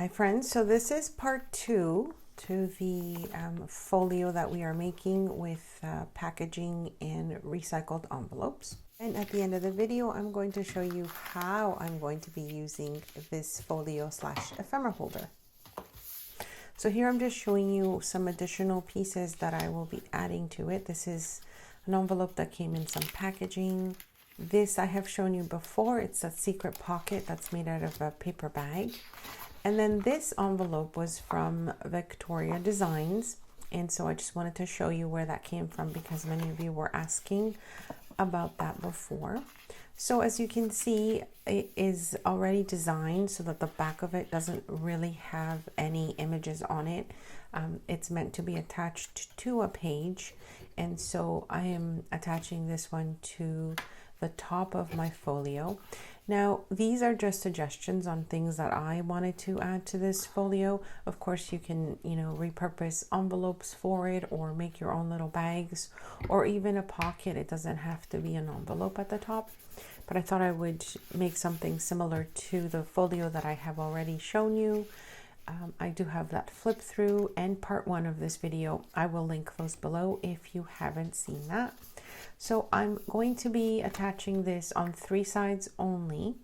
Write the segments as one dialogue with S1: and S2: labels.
S1: Hi friends, so this is part 2 to the folio that we are making with packaging in recycled envelopes. And at the end of the video, I'm going to show you how I'm going to be using this folio / ephemera holder. So here I'm just showing you some additional pieces that I will be adding to it. This is an envelope that came in some packaging. This I have shown you before. It's a secret pocket that's made out of a paper bag. And then this envelope was from Victoria Designs. And so I just wanted to show you where that came from because many of you were asking about that before. So as you can see, it is already designed so that the back of it doesn't really have any images on it. It's meant to be attached to a page. And so I am attaching this one to the top of my folio. Now, these are just suggestions on things that I wanted to add to this folio. Of course, you can, repurpose envelopes for it or make your own little bags or even a pocket. It doesn't have to be an envelope at the top, but I thought I would make something similar to the folio that I have already shown you. I do have that flip through and part 1 of this video. I will link those below if you haven't seen that. So I'm going to be attaching this on 3 sides only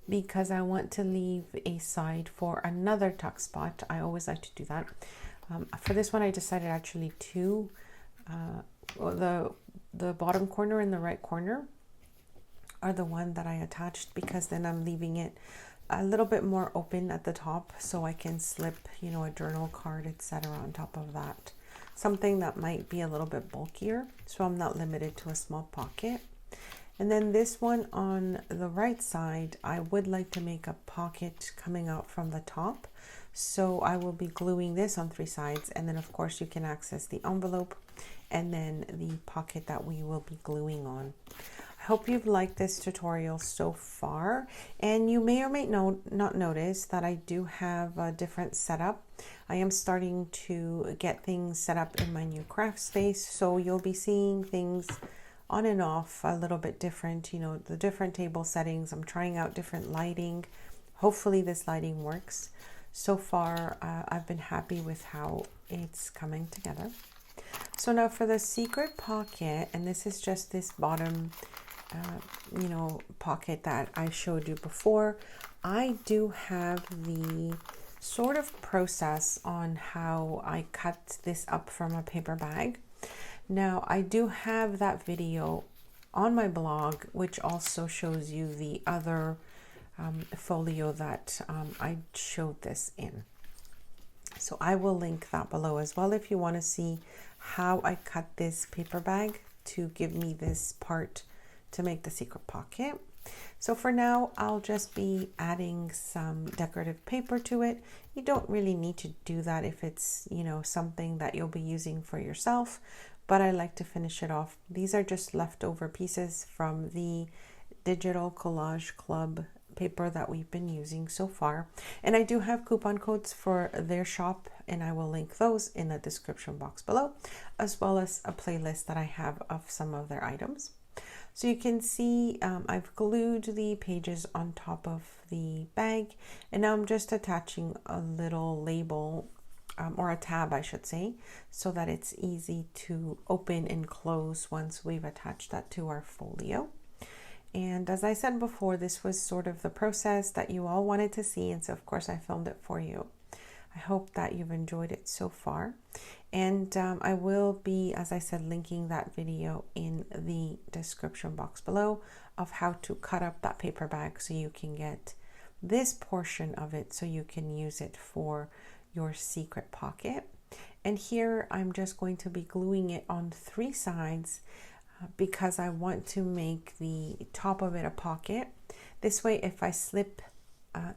S1: because I want to leave a side for another tuck spot. I always like to do that. For this one, I decided actually to the bottom corner and the right corner are the one that I attached because then I'm leaving it a little bit more open at the top so I can slip, a journal card, etc. on top of that. Something that might be a little bit bulkier, so I'm not limited to a small pocket. And then this one on the right side, I would like to make a pocket coming out from the top. So I will be gluing this on 3 sides, and then of course you can access the envelope and then the pocket that we will be gluing on. I hope you've liked this tutorial so far, and you may or may not notice that I do have a different setup. I am starting to get things set up in my new craft space, so you'll be seeing things on and off a little bit different, the different table settings. I'm trying out different lighting. Hopefully this lighting works. So far, I've been happy with how it's coming together. So now for the secret pocket, and this is just this bottom pocket that I showed you before. I do have the sort of process on how I cut this up from a paper bag. Now I do have that video on my blog, which also shows you the other folio that I showed this in. So I will link that below as well if you want to see how I cut this paper bag to give me this part to make the secret pocket. So for now, I'll just be adding some decorative paper to it. You don't really need to do that if it's, something that you'll be using for yourself, but I like to finish it off. These are just leftover pieces from the Digital Collage Club paper that we've been using so far. And I do have coupon codes for their shop, and I will link those in the description box below, as well as a playlist that I have of some of their items. So you can see I've glued the pages on top of the bag, and now I'm just attaching a little label or a tab, I should say, so that it's easy to open and close once we've attached that to our folio. And as I said before, this was sort of the process that you all wanted to see, and so of course I filmed it for you. I hope that you've enjoyed it so far. And I will be, as I said, linking that video in the description box below of how to cut up that paper bag so you can get this portion of it so you can use it for your secret pocket. And here I'm just going to be gluing it on 3 sides because I want to make the top of it a pocket. This way, if I slip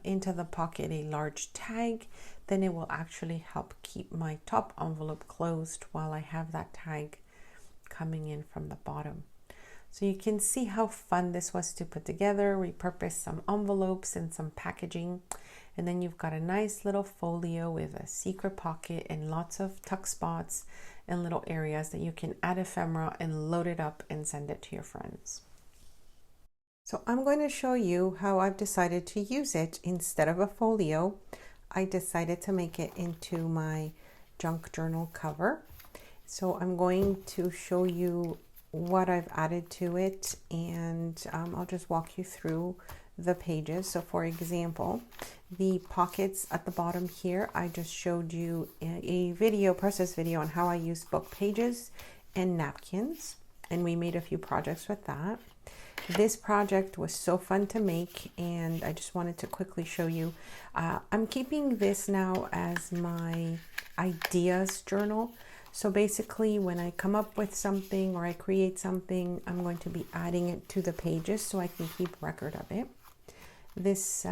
S1: into the pocket a large tag, then it will actually help keep my top envelope closed while I have that tag coming in from the bottom. So you can see how fun this was to put together, repurpose some envelopes and some packaging, and then you've got a nice little folio with a secret pocket and lots of tuck spots and little areas that you can add ephemera and load it up and send it to your friends. So I'm going to show you how I've decided to use it instead of a folio. I decided to make it into my junk journal cover. So I'm going to show you what I've added to it, and I'll just walk you through the pages. So for example, the pockets at the bottom here, I just showed you a process video on how I use book pages and napkins, and we made a few projects with that. This project was so fun to make, and I just wanted to quickly show you. I'm keeping this now as my ideas journal. So basically, when I come up with something or I create something, I'm going to be adding it to the pages so I can keep record of it. This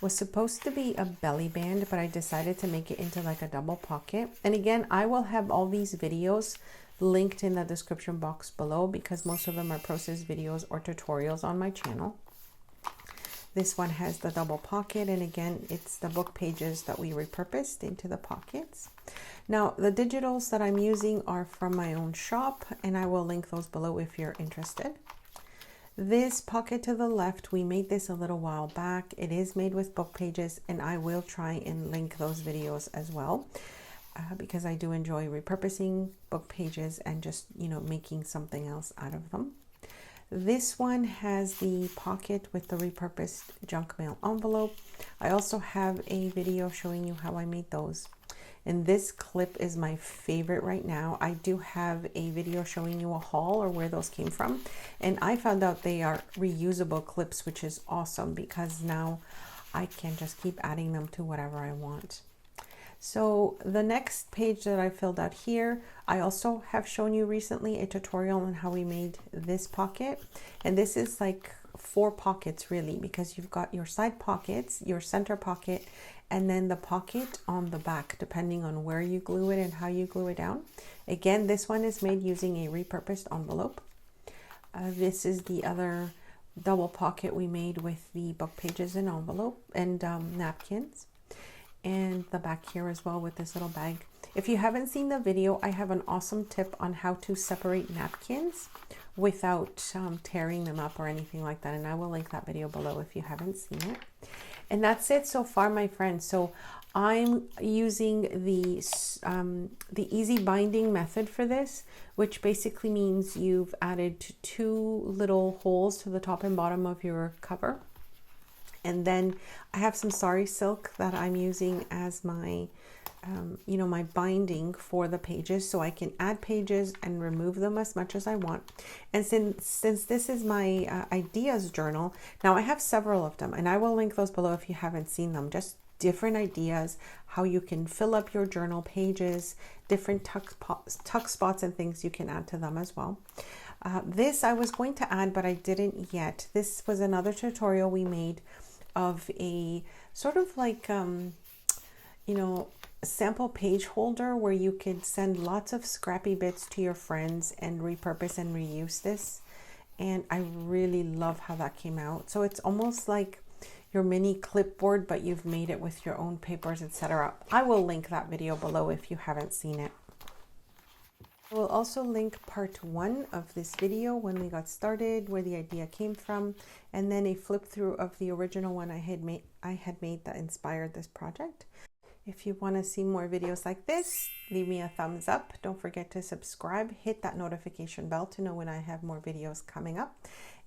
S1: was supposed to be a belly band, but I decided to make it into like a double pocket. And again, I will have all these videos linked in the description box below because most of them are process videos or tutorials on my channel. This one has the double pocket, and again, it's the book pages that we repurposed into the pockets. Now, the digitals that I'm using are from my own shop, and I will link those below if you're interested. This pocket to the left, we made this a little while back. It is made with book pages, and I will try and link those videos as well because I do enjoy repurposing book pages and just, making something else out of them. This one has the pocket with the repurposed junk mail envelope. I also have a video showing you how I made those. And this clip is my favorite right now. I do have a video showing you a haul or where those came from. And I found out they are reusable clips, which is awesome because now I can just keep adding them to whatever I want. So the next page that I filled out here, I also have shown you recently a tutorial on how we made this pocket. And this is like 4 pockets really, because you've got your side pockets, your center pocket, and then the pocket on the back, depending on where you glue it and how you glue it down. Again, this one is made using a repurposed envelope. This is the other double pocket we made with the book pages and envelope and napkins. And the back here as well with this little bag. If you haven't seen the video, I have an awesome tip on how to separate napkins without tearing them up or anything like that, and I will link that video below if you haven't seen it. And that's it so far, my friends. So I'm using the easy binding method for this, which basically means you've added 2 little holes to the top and bottom of your cover. And then I have some sari silk that I'm using as my, my binding for the pages, so I can add pages and remove them as much as I want. And since this is my ideas journal, now I have several of them, and I will link those below if you haven't seen them. Just different ideas, how you can fill up your journal pages, different tuck spots and things you can add to them as well. This I was going to add, but I didn't yet. This was another tutorial we made of a sort of like, sample page holder where you could send lots of scrappy bits to your friends and repurpose and reuse this. And I really love how that came out. So it's almost like your mini clipboard, but you've made it with your own papers, etc. I will link that video below if you haven't seen it. I will also link part 1 of this video, when we got started, where the idea came from, and then a flip through of the original one I had made that inspired this project. If you want to see more videos like this, leave me a thumbs up. Don't forget to subscribe, hit that notification bell to know when I have more videos coming up,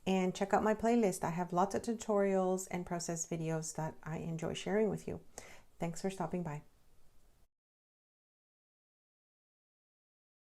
S1: and check out my playlist. I have lots of tutorials and process videos that I enjoy sharing with you. Thanks for stopping by.